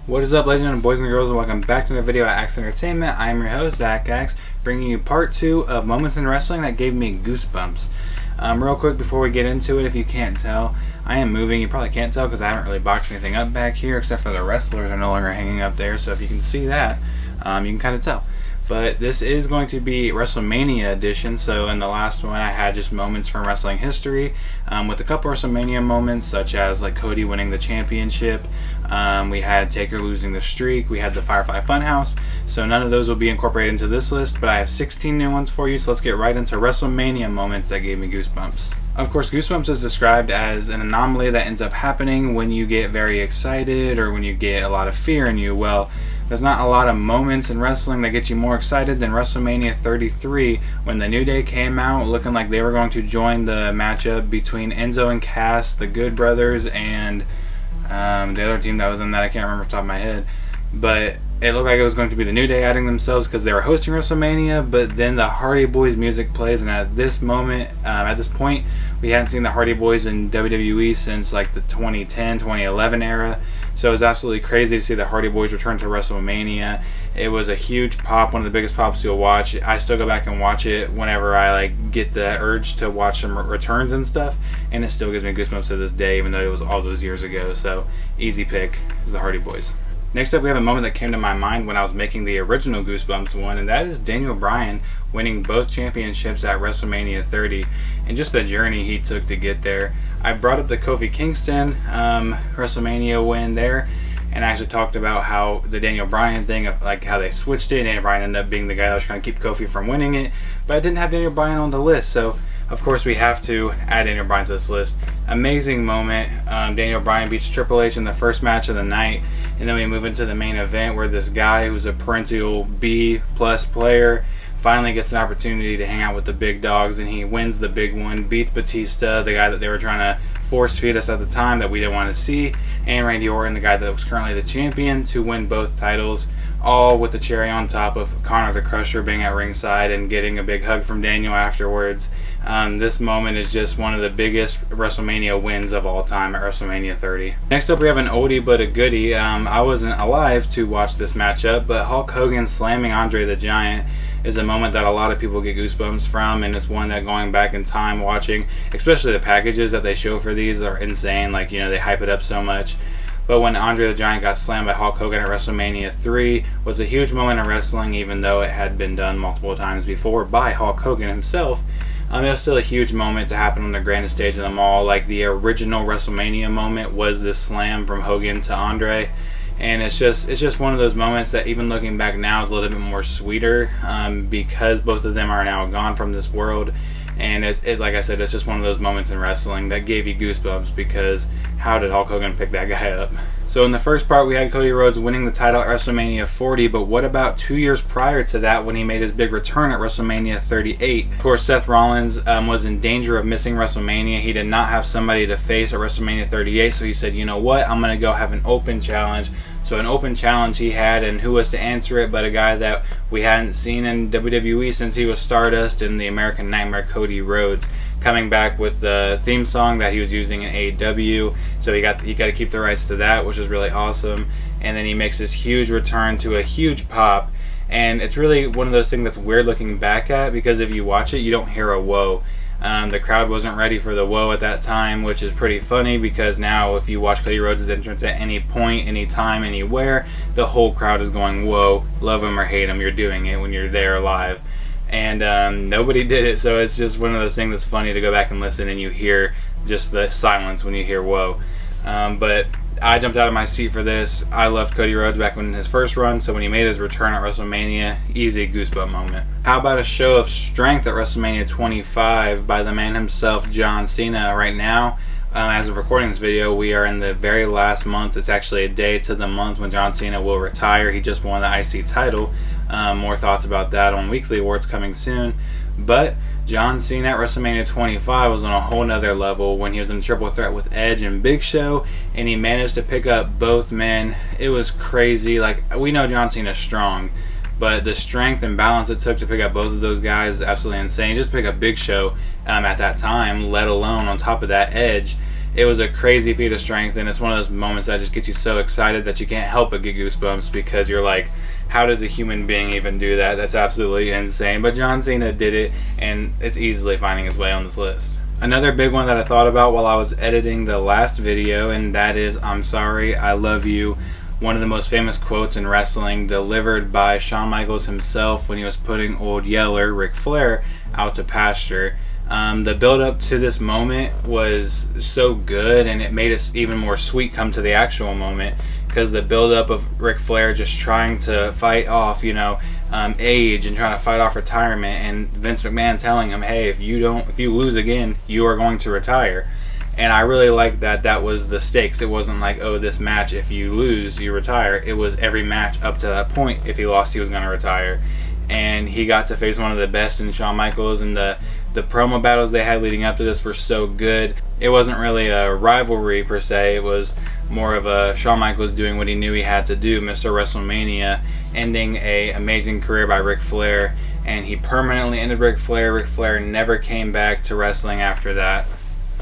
What is up, ladies and boys and girls, and welcome back to another video at Axe Entertainment. I am your host, Zack Axe, bringing you part 2 of moments in wrestling that gave me goosebumps. Real quick before we get into it, if you can't tell, I am moving. You probably can't tell because I haven't really boxed anything up back here, except for the wrestlers are no longer hanging up there, so if you can see that, you can kind of tell. But this is going to be Wrestlemania edition, so in the last one I had just moments from wrestling history, with a couple Wrestlemania moments, such as like Cody winning the championship, we had Taker losing the streak, we had the Firefly Funhouse, so none of those will be incorporated into this list, but I have 16 new ones for you, so let's get right into Wrestlemania moments that gave me goosebumps. Of course, goosebumps is described as an anomaly that ends up happening when you get very excited or when you get a lot of fear in you. Well, there's not a lot of moments in wrestling that get you more excited than WrestleMania 33 when the New Day came out looking like they were going to join the matchup between Enzo and Cass, the Good Brothers, and the other team that was in that, I can't remember off the top of my head. But it looked like it was going to be the New Day adding themselves because they were hosting WrestleMania, but then the Hardy Boys music plays, and at this moment, at this point, we hadn't seen the Hardy Boys in WWE since like the 2010, 2011 era. So it was absolutely crazy to see the Hardy Boys return to WrestleMania. It was a huge pop, one of the biggest pops you'll watch. I still go back and watch it whenever I like get the urge to watch some returns and stuff, and it still gives me goosebumps to this day, even though it was all those years ago. So easy pick is the Hardy Boys. Next up, we have a moment that came to my mind when I was making the original Goosebumps one, and that is Daniel Bryan winning both championships at WrestleMania 30, and just the journey he took to get there. I brought up the Kofi Kingston WrestleMania win there, and I actually talked about how the Daniel Bryan thing, of like how they switched it, and Daniel Bryan ended up being the guy that was trying to keep Kofi from winning it, but I didn't have Daniel Bryan on the list, so of course we have to add Daniel Bryan to this list. Amazing moment. Daniel Bryan beats Triple H in the first match of the night, and then we move into the main event where this guy who's a perennial B+ player finally gets an opportunity to hang out with the big dogs, and he wins the big one, beats Batista, the guy that they were trying to force feed us at the time that we didn't want to see, and Randy Orton, the guy that was currently the champion, to win both titles, all with the cherry on top of Connor the Crusher being at ringside and getting a big hug from Daniel afterwards. This moment is just one of the biggest WrestleMania wins of all time at WrestleMania 30. Next up, we have an oldie but a goodie. I wasn't alive to watch this matchup, but Hulk Hogan slamming Andre the Giant is a moment that a lot of people get goosebumps from, and it's one that going back in time watching, especially the packages that they show for these are insane. Like, you know, they hype it up so much. But when Andre the Giant got slammed by Hulk Hogan at WrestleMania 3 was a huge moment in wrestling, even though it had been done multiple times before by Hulk Hogan himself. It was still a huge moment to happen on the grandest stage of them all. Like, the original WrestleMania moment was this slam from Hogan to Andre. And it's just one of those moments that even looking back now is a little bit more sweeter, because both of them are now gone from this world. And it's like I said, it's just one of those moments in wrestling that gave you goosebumps, because how did Hulk Hogan pick that guy up? So in the first part, we had Cody Rhodes winning the title at WrestleMania 40, but what about 2 years prior to that when he made his big return at WrestleMania 38? Of course, Seth Rollins was in danger of missing WrestleMania. He did not have somebody to face at WrestleMania 38, so he said, you know what, I'm going to go have an open challenge. So an open challenge he had, and who was to answer it but a guy that we hadn't seen in WWE since he was Stardust in the American Nightmare, Cody Rhodes, coming back with the theme song that he was using in AEW. So he got to keep the rights to that, which was really awesome. And then he makes this huge return to a huge pop. And it's really one of those things that's weird looking back at, because if you watch it, you don't hear a whoa. The crowd wasn't ready for the whoa at that time, which is pretty funny, because now if you watch Cody Rhodes' entrance at any point, any time, anywhere, the whole crowd is going whoa, love him or hate him, you're doing it when you're there live. And nobody did it, so it's just one of those things that's funny to go back and listen, and you hear just the silence when you hear whoa. But I jumped out of my seat for this. I loved Cody Rhodes back in his first run, so when he made his return at WrestleMania, easy goosebump moment. How about a show of strength at WrestleMania 25 by the man himself, John Cena? Right now, as of recording this video, we are in the very last month. It's actually a day to the month when John Cena will retire. He just won the IC title. More thoughts about that on Weekly Awards coming soon. But John Cena at WrestleMania 25 was on a whole nother level when he was in a triple threat with Edge and Big Show, and he managed to pick up both men. It was crazy. Like, we know John Cena's strong, but the strength and balance it took to pick up both of those guys is absolutely insane. Just to pick up Big Show at that time, let alone on top of that Edge, It was a crazy feat of strength, and it's one of those moments that just gets you so excited that you can't help but get goosebumps, because you're like, how does a human being even do that? That's absolutely insane. But John Cena did it, and it's easily finding its way on this list. Another big one that I thought about while I was editing the last video, and that is "I'm sorry, I love you." One of the most famous quotes in wrestling, delivered by Shawn Michaels himself when he was putting Old Yeller, Ric Flair, out to pasture. The build up to this moment was so good, and it made it even more sweet come to the actual moment, because the build up of Ric Flair just trying to fight off, age, and trying to fight off retirement, and Vince McMahon telling him, hey, if you lose again, you are going to retire. And I really liked that was the stakes. It wasn't like, oh, this match, if you lose, you retire. It was every match up to that point. If he lost, he was going to retire. And he got to face one of the best in Shawn Michaels, and the promo battles they had leading up to this were so good. It wasn't really a rivalry per se. It was more of a Shawn Michaels doing what he knew he had to do, Mr. Wrestlemania, ending a amazing career by Ric Flair, and he permanently ended Ric Flair. Ric Flair never came back to wrestling after that,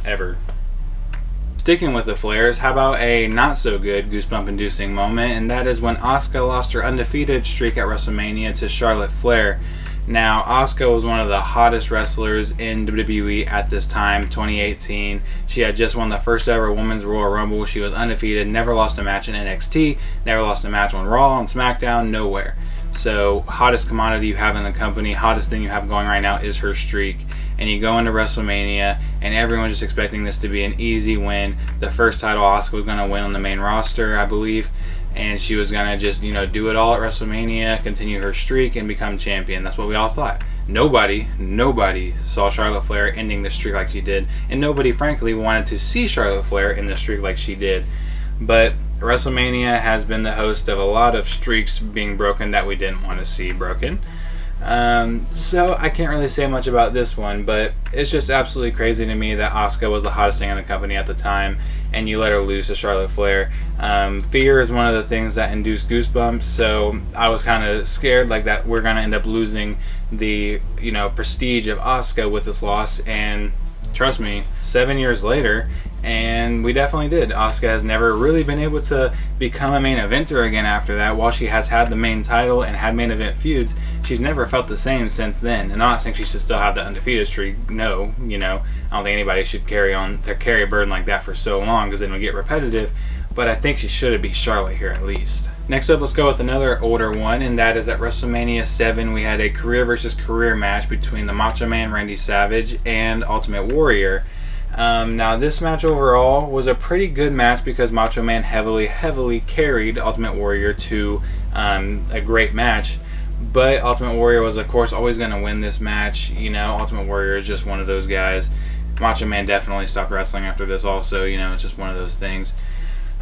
ever. Sticking with the Flairs, how about a not so good goosebump-inducing moment, and that is when Asuka lost her undefeated streak at WrestleMania to Charlotte Flair. Now, Asuka was one of the hottest wrestlers in WWE at this time, 2018. She had just won the first ever Women's Royal Rumble. She was undefeated, never lost a match in NXT, never lost a match on Raw, on SmackDown, nowhere. So, hottest commodity you have in the company, hottest thing you have going right now is her streak. And you go into WrestleMania, and everyone's just expecting this to be an easy win. The first title Asuka was going to win on the main roster, I believe. And she was going to just, do it all at WrestleMania, continue her streak, and become champion. That's what we all thought. Nobody saw Charlotte Flair ending the streak like she did. And nobody, frankly, wanted to see Charlotte Flair end the streak like she did. But WrestleMania has been the host of a lot of streaks being broken that we didn't want to see broken. So I can't really say much about this one, but it's just absolutely crazy to me that Asuka was the hottest thing in the company at the time, and you let her lose to Charlotte Flair. Fear is one of the things that induced goosebumps, so I was kind of scared like that we're going to end up losing the, prestige of Asuka with this loss, and trust me, 7 years later, and we definitely did. Asuka has never really been able to become a main eventer again after that. While she has had the main title and had main event feuds, she's never felt the same since then. And I'm not saying she should still have the undefeated streak. No, I don't think anybody should carry a burden like that for so long, because then it'll get repetitive. But I think she should have beat Charlotte here at least. Next up, let's go with another older one, and that is at WrestleMania 7, we had a career versus career match between the Macho Man Randy Savage and Ultimate Warrior. Now, this match overall was a pretty good match because Macho Man heavily carried Ultimate Warrior to a great match. But Ultimate Warrior was, of course, always going to win this match. Ultimate Warrior is just one of those guys. Macho Man definitely stopped wrestling after this also. It's just one of those things.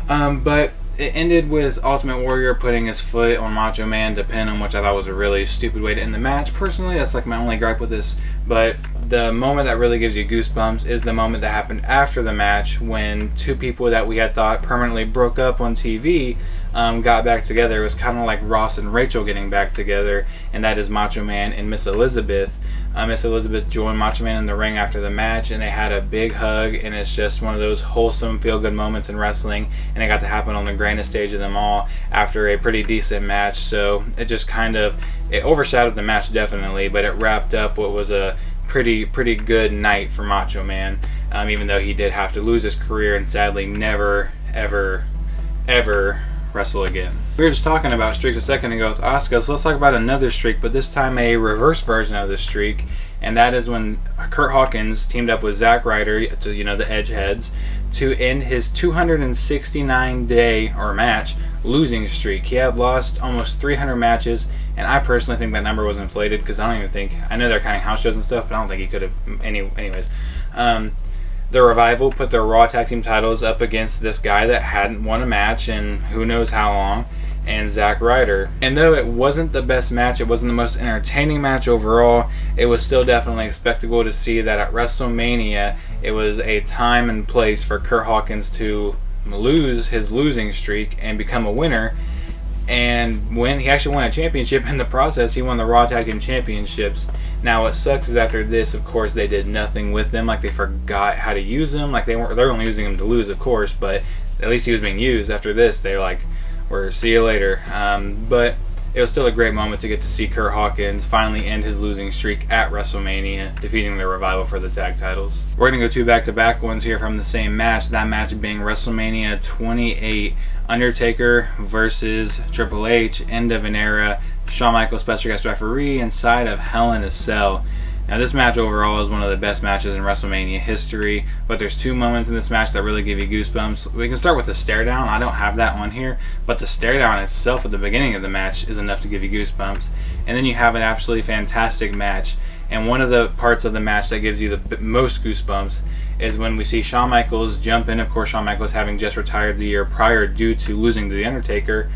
But it ended with Ultimate Warrior putting his foot on Macho Man to pin him, which I thought was a really stupid way to end the match. Personally, that's like my only gripe with this. But the moment that really gives you goosebumps is the moment that happened after the match, when two people that we had thought permanently broke up on TV got back together. It was kind of like Ross and Rachel getting back together, and that is Macho Man and Miss Elizabeth. Miss Elizabeth joined Macho Man in the ring after the match, and they had a big hug, and it's just one of those wholesome, feel-good moments in wrestling, and it got to happen on the grandest stage of them all after a pretty decent match. So it just it overshadowed the match definitely, but it wrapped up what was a pretty good night for Macho Man, even though he did have to lose his career and sadly never, ever wrestle again. We were just talking about streaks a second ago with Asuka, so let's talk about another streak, but this time a reverse version of the streak, and that is when Kurt Hawkins teamed up with Zack Ryder, to the Edgeheads, to end his 269-day match losing streak. He had lost almost 300 matches, and I personally think that number was inflated, because I know they're counting house shows and stuff, but I don't think he could have. Anyways, the Revival put their Raw Tag Team titles up against this guy that hadn't won a match in who knows how long, and Zack Ryder. And though it wasn't the best match, it wasn't the most entertaining match overall, it was still definitely a spectacle to see that at WrestleMania, it was a time and place for Kurt Hawkins to lose his losing streak and become a winner. And when he actually won a championship in the process, he won the Raw Tag Team Championships. Now what sucks is after this, of course, they did nothing with them. Like, they forgot how to use them. Like, they're only using him to lose, of course, but at least he was being used. After this, they're like, we're see you later. But it was still a great moment to get to see Kurt Hawkins finally end his losing streak at WrestleMania, defeating the Revival for the tag titles. We're going to go 2 back-to-back ones here from the same match. That match being WrestleMania 28, Undertaker versus Triple H, end of an era. Shawn Michaels special guest referee inside of Hell in a Cell. Now, this match overall is one of the best matches in WrestleMania history, but there's 2 moments in this match that really give you goosebumps. We can start with the stare down. I don't have that one here, but the stare down itself at the beginning of the match is enough to give you goosebumps. And then you have an absolutely fantastic match, and one of the parts of the match that gives you the most goosebumps is when we see Shawn Michaels jump in. Of course, Shawn Michaels having just retired the year prior due to losing to The Undertaker.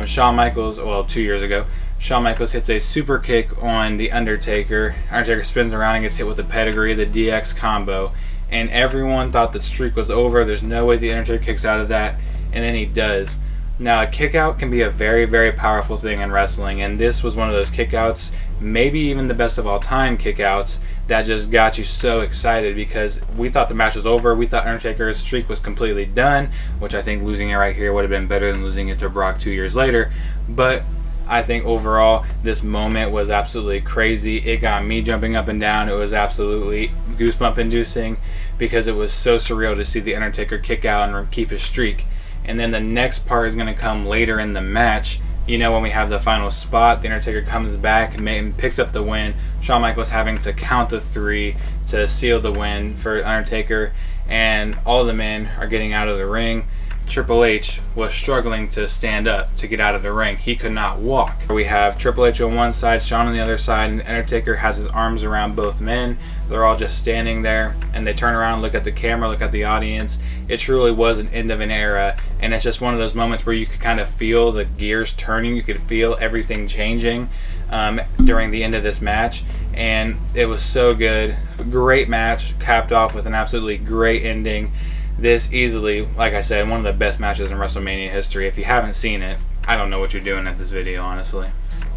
Shawn Michaels, well, 2 years ago, Shawn Michaels hits a super kick on The Undertaker. Undertaker spins around and gets hit with the pedigree, the DX combo. And everyone thought the streak was over. There's no way The Undertaker kicks out of that. And then he does. Now, a kick out can be a very, very powerful thing in wrestling. And this was one of those kick outs, maybe even the best of all time kick outs, that just got you so excited because we thought the match was over. We thought Undertaker's streak was completely done, which I think losing it right here would have been better than losing it to Brock 2 years later. But I think overall, this moment was absolutely crazy. It got me jumping up and down. It was absolutely goosebump inducing because it was so surreal to see The Undertaker kick out and keep his streak. And then the next part is going to come later in the match. You know, when we have the final spot, The Undertaker comes back and picks up the win. Shawn Michaels having to count to 3 to seal the win for Undertaker. And all the men are getting out of the ring. Triple H was struggling to stand up to get out of the ring. He could not walk. We have Triple H on one side, Shawn on the other side, and The Undertaker has his arms around both men. They're all just standing there, and they turn around, look at the camera, look at the audience. It truly was an end of an era, and it's just one of those moments where you could kind of feel the gears turning. You could feel everything changing during the end of this match, and it was so good. Great match, capped off with an absolutely great ending. This easily, like I said, one of the best matches in WrestleMania history. If you haven't seen it, I don't know what you're doing at this video, honestly.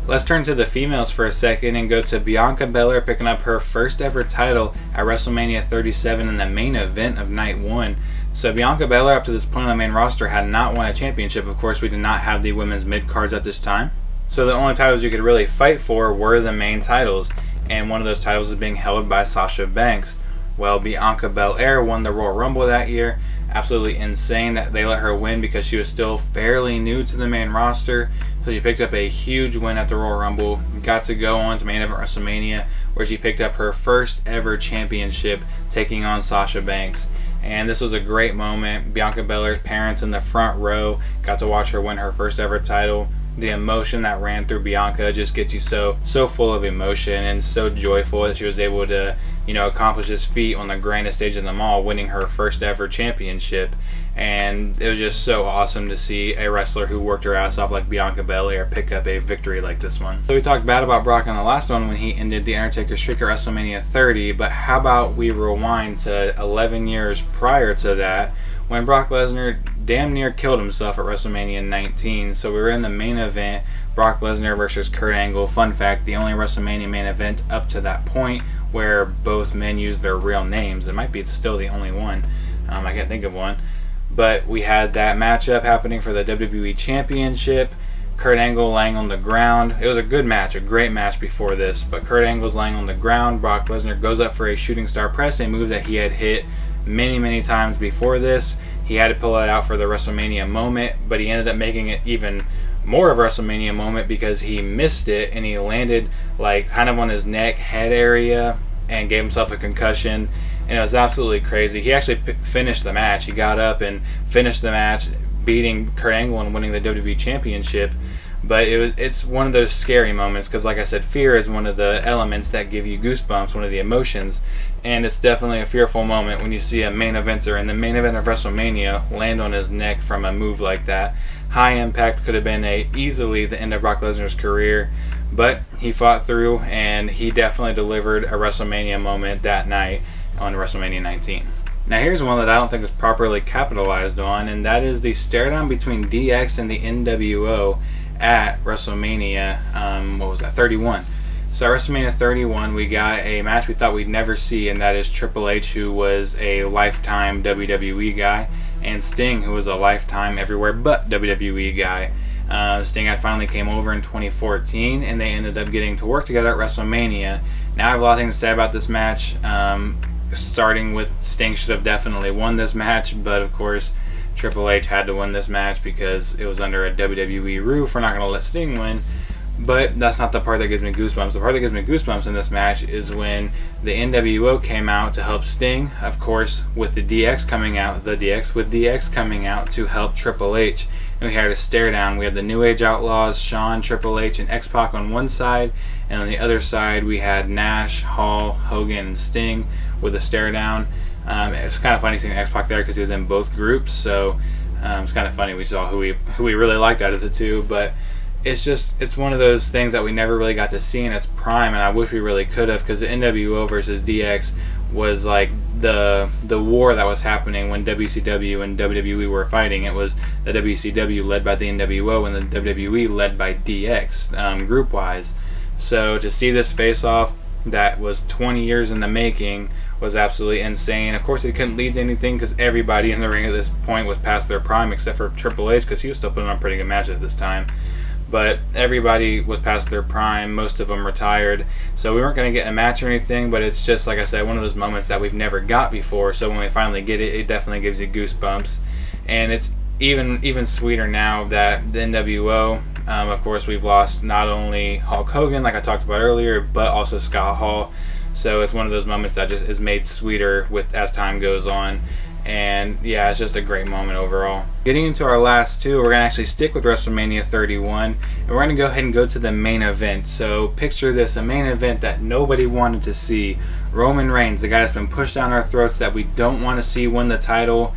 Let's turn to the females for a second and go to Bianca Belair picking up her first ever title at WrestleMania 37 in the main event of night 1. So Bianca Belair, up to this point on the main roster, had not won a championship. Of course, we did not have the women's mid-cards at this time. So the only titles you could really fight for were the main titles. And one of those titles was being held by Sasha Banks. Well, Bianca Belair won the Royal Rumble that year. Absolutely insane that they let her win because she was still fairly new to the main roster. So she picked up a huge win at the Royal Rumble. Got to go on to main event WrestleMania, where she picked up her first ever championship, taking on Sasha Banks. And this was a great moment. Bianca Belair's parents in the front row got to watch her win her first ever title. The emotion that ran through Bianca just gets you so full of emotion and so joyful that she was able to, accomplish this feat on the grandest stage of them all, winning her first ever championship. And it was just so awesome to see a wrestler who worked her ass off like Bianca Belair pick up a victory like this one. So we talked bad about Brock in the last one when he ended the Undertaker streak at WrestleMania 30, but how about we rewind to 11 years prior to that, when Brock Lesnar damn near killed himself at WrestleMania 19. So we were in the main event, Brock Lesnar versus Kurt Angle. Fun fact, the only WrestleMania main event up to that point where both men used their real names. It might be still the only one. I can't think of one. But we had that matchup happening for the WWE Championship. Kurt Angle laying on the ground. It was a good match, a great match before this. But Kurt Angle's laying on the ground. Brock Lesnar goes up for a shooting star press, a move that he had hit many times before this. He had to pull it out for the WrestleMania moment, but he ended up making it even more of a WrestleMania moment because he missed it and he landed like kind of on his neck, head area, and gave himself a concussion. And it was absolutely crazy. He actually finished the match. He got up and finished the match, beating Kurt Angle and winning the WWE Championship. But it's one of those scary moments because, like I said, fear is one of the elements that give you goosebumps, one of the emotions. And it's definitely a fearful moment when you see a main eventer in the main event of WrestleMania land on his neck from a move like that. High impact, could have been easily the end of Brock Lesnar's career. But he fought through, and he definitely delivered a WrestleMania moment that night on WrestleMania 19. Now here's one that I don't think is properly capitalized on, and that is the stare down between DX and the NWO at WrestleMania, what was that, 31. So at WrestleMania 31, we got a match we thought we'd never see, and that is Triple H, who was a lifetime WWE guy, and Sting, who was a lifetime everywhere but WWE guy. Sting had finally came over in 2014, and they ended up getting to work together at WrestleMania. Now I have a lot of things to say about this match, starting with Sting should have definitely won this match, but of course Triple H had to win this match because it was under a WWE roof. We're not going to let Sting win. But that's not the part that gives me goosebumps. The part that gives me goosebumps in this match is when the NWO came out to help Sting, of course, with the DX coming out, with DX coming out to help Triple H. And we had a stare down. We had the New Age Outlaws, Shawn, Triple H, and X-Pac on one side, and on the other side we had Nash, Hall, Hogan, and Sting with a stare down. It's kind of funny seeing X-Pac there because he was in both groups, so it's kind of funny. We saw who we really liked out of the two, but it's one of those things that we never really got to see in its prime, and I wish we really could have, because the NWO versus DX was like the war that was happening when WCW and WWE were fighting. It was the WCW led by the NWO and the WWE led by DX, group wise. So to see this face off that was 20 years in the making was absolutely insane. Of course, it couldn't lead to anything because everybody in the ring at this point was past their prime except for Triple H, because he was still putting on pretty good matches at this time. But everybody was past their prime. Most of them retired. So we weren't going to get a match or anything, but it's just, like I said, one of those moments that we've never got before. So when we finally get it, it definitely gives you goosebumps. And it's even sweeter now that the NWO, of course, we've lost not only Hulk Hogan, like I talked about earlier, but also Scott Hall. So it's one of those moments that just is made sweeter with as time goes on. And yeah, it's just a great moment overall. Getting into our last two, we're going to actually stick with WrestleMania 31, and we're going to go ahead and go to the main event. So picture this, a main event that nobody wanted to see. Roman Reigns, the guy that's been pushed down our throats that we don't want to see win the title.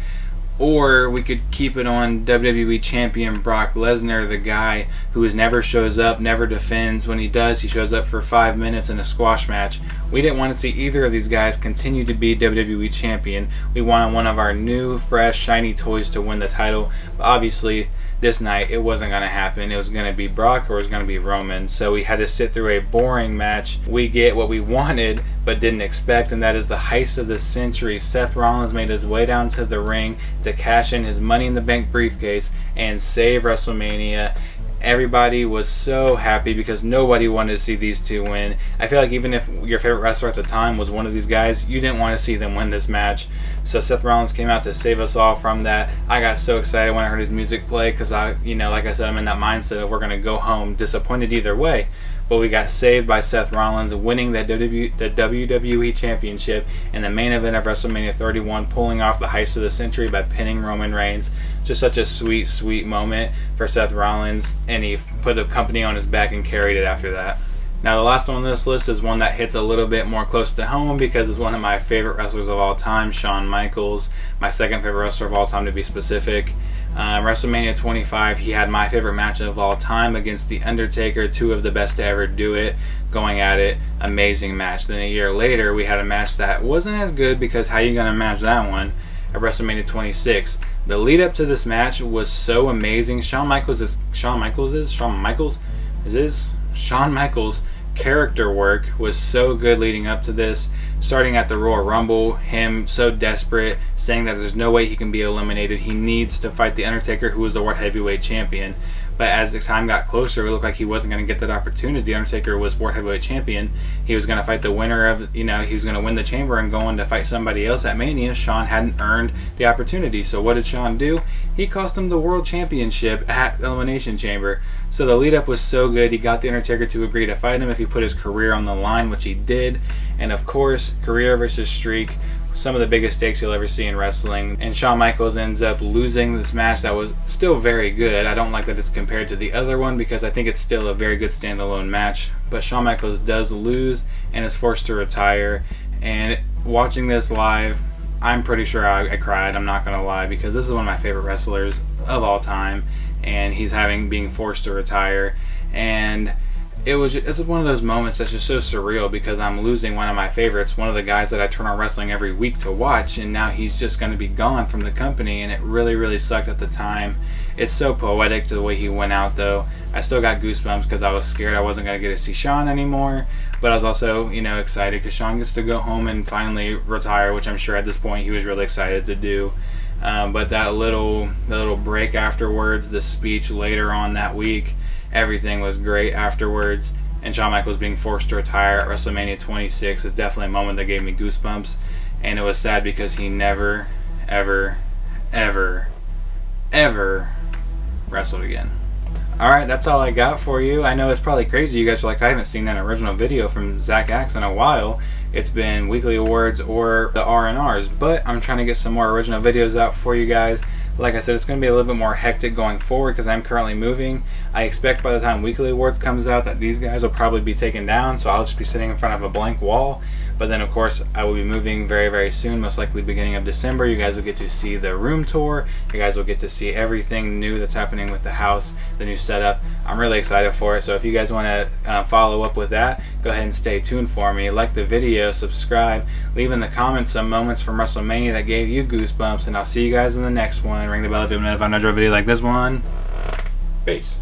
Or we could keep it on WWE Champion Brock Lesnar, the guy who never shows up, never defends. When he does, he shows up for 5 minutes in a squash match. We didn't want to see either of these guys continue to be WWE Champion. We wanted one of our new, fresh, shiny toys to win the title. But obviously, this night, it wasn't going to happen. It was going to be Brock or it was going to be Roman. So we had to sit through a boring match. We get what we wanted but didn't expect, and that is the heist of the century. Seth Rollins made his way down to the ring to cash in his Money in the Bank briefcase and save WrestleMania. Everybody was so happy because nobody wanted to see these two win. I feel like even if your favorite wrestler at the time was one of these guys, you didn't want to see them win this match. So Seth Rollins came out to save us all from that. I got so excited when I heard his music play because like I said, I'm in that mindset of we're going to go home disappointed either way. But we got saved by Seth Rollins winning the WWE Championship in the main event of WrestleMania 31, pulling off the heist of the century by pinning Roman Reigns. Just such a sweet, sweet moment for Seth Rollins, and he put the company on his back and carried it after that. Now, the last one on this list is one that hits a little bit more close to home because it's one of my favorite wrestlers of all time, Shawn Michaels, my second favorite wrestler of all time to be specific. WrestleMania 25, he had my favorite match of all time against The Undertaker, two of the best to ever do it, going at it, amazing match. Then a year later, we had a match that wasn't as good because how you gonna match that one at WrestleMania 26? The lead up to this match was so amazing. Shawn Michaels' character work was so good leading up to this. Starting at the Royal Rumble, him so desperate, saying that there's no way he can be eliminated. He needs to fight The Undertaker, who was the World Heavyweight Champion. But as the time got closer, it looked like he wasn't going to get that opportunity. The Undertaker was World Heavyweight Champion. He was going to fight the winner of, he was going to win the Chamber and go on to fight somebody else at Mania. Shawn hadn't earned the opportunity. So what did Shawn do? He cost him the World Championship at Elimination Chamber. So the lead up was so good. He got The Undertaker to agree to fight him if he put his career on the line, which he did. And of course, career versus streak, some of the biggest stakes you'll ever see in wrestling. And Shawn Michaels ends up losing this match that was still very good. I don't like that it's compared to the other one because I think it's still a very good standalone match. But Shawn Michaels does lose and is forced to retire. And watching this live, I'm pretty sure I cried, I'm not going to lie, because this is one of my favorite wrestlers of all time. And he's being forced to retire. And it's one of those moments that's just so surreal because I'm losing one of my favorites, one of the guys that I turn on wrestling every week to watch, and now he's just going to be gone from the company, and it really, really sucked at the time. It's so poetic to the way he went out, though. I still got goosebumps because I was scared I wasn't going to get to see Sean anymore, but I was also, excited because Sean gets to go home and finally retire, which I'm sure at this point he was really excited to do. But that little break afterwards, the speech later on that week, everything was great afterwards, and Shawn Michaels being forced to retire at WrestleMania 26 is definitely a moment that gave me goosebumps, and it was sad because he never, ever, ever, ever wrestled again. Alright, that's all I got for you. I know it's probably crazy. You guys are like, I haven't seen that original video from Zack Axe in a while. It's been weekly awards or the R&Rs, but I'm trying to get some more original videos out for you guys. Like I said, it's going to be a little bit more hectic going forward because I'm currently moving. I expect by the time weekly awards comes out that these guys will probably be taken down, so I'll just be sitting in front of a blank wall. But then, of course, I will be moving very, very soon, most likely beginning of December. You guys will get to see the room tour. You guys will get to see everything new that's happening with the house, the new setup. I'm really excited for it, so if you guys want to follow up with that, go ahead and stay tuned for me. Like the video, subscribe, leave in the comments some moments from WrestleMania that gave you goosebumps, and I'll see you guys in the next one. Ring the bell if you want to notify a video like this one. Peace.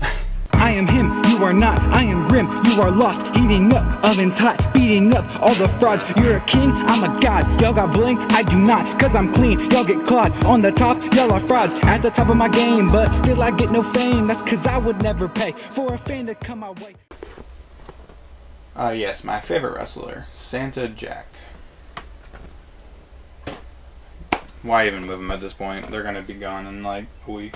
I am him, you are not, I am grim, you are lost, heating up, ovens hot, beating up all the frauds. You're a king, I'm a god, y'all got bling, I do not, cause I'm clean, y'all get clawed. On the top, y'all are frauds, at the top of my game, but still I get no fame. That's cause I would never pay for a fan to come my way. Yes, my favorite wrestler, Santa Jack. Why even move him at this point? They're gonna be gone in like a week.